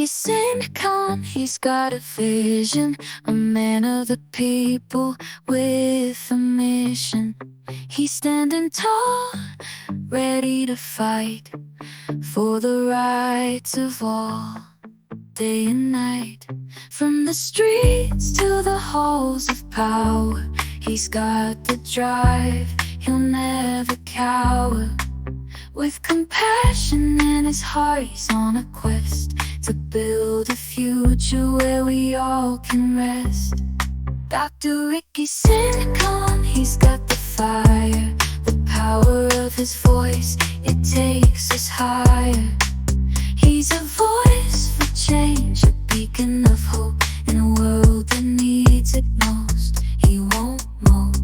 SYNGKON, he's got a vision, a man of the people with a mission. He's standing tall, ready to fight for the rights of all, day and night. From the streets to the halls of power, he's got the drive, he'll never cower. With compassion in his heart, he's on a quest to build a future where we all can rest. Dr. Ricky SYNGKON, he's got the fire, the power of his voice, it takes us higher. He's a voice for change, a beacon of hope in a world that needs it most. He won't mope.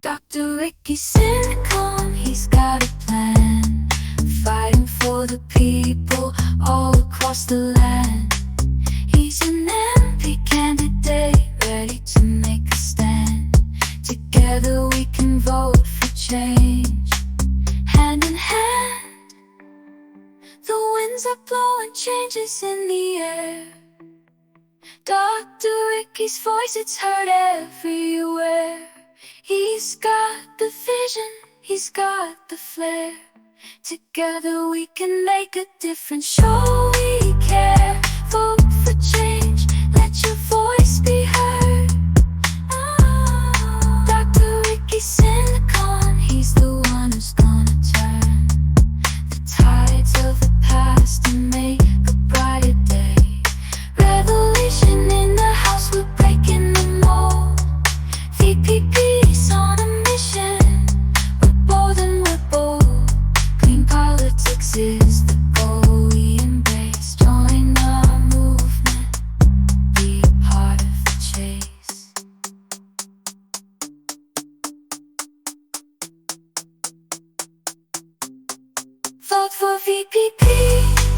Dr. Ricky SYNGKON, he's got a plan, fighting for the people all across the land. He's an MP candidate, ready to make a stand. Together we can vote for change, hand in hand. The winds are blowing changes in the air. Dr. Ricky's voice, it's heard everywhere. He's got the vision, he's got the flair. Together we can make a difference, show we care. Vote for change, let your voice be heard. Dr. Ricky SYNGKON, he's the one who's gonna turn the tides of the past and make a brighter day. Revolution in the house, we're breaking the mold. V.PP is the goal we embrace. Join the movement, be a part of the chase. Vote for V.PP,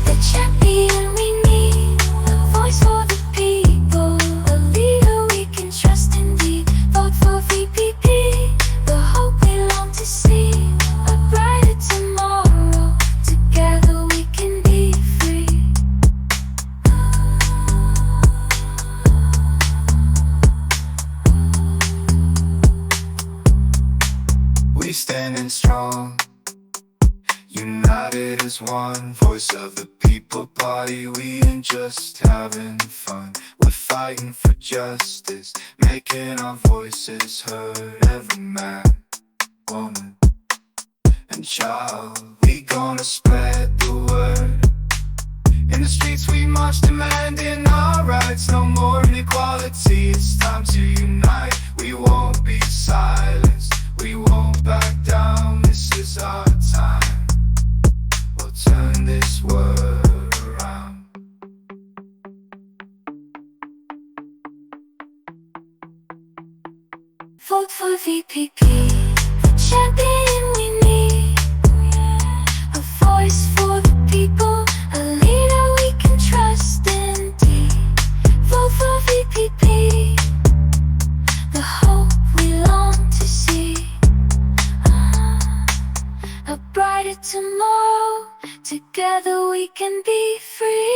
the champion we need, a voice for the people, a leader we can trust indeed. Vote for V.PP, the hope we long to see, a brighter tomorrow. Together we can be free. We standing strong, united as one. Voice of the people party, we ain't just having fun. We're fighting for justice, making our voices heard. Every man, woman and child, we gonna spread the word. In the streets we march, demanding our rights. No more inequality, it's time to unite. We won't be silenced, we won't back down. This is our time, we'll turn this world around. Vote for V.PP, the champion we need, a voice for the people, a leader we can trust indeed. Vote for V.PP, the hope we long to see, a brighter tomorrow. Together we can be free.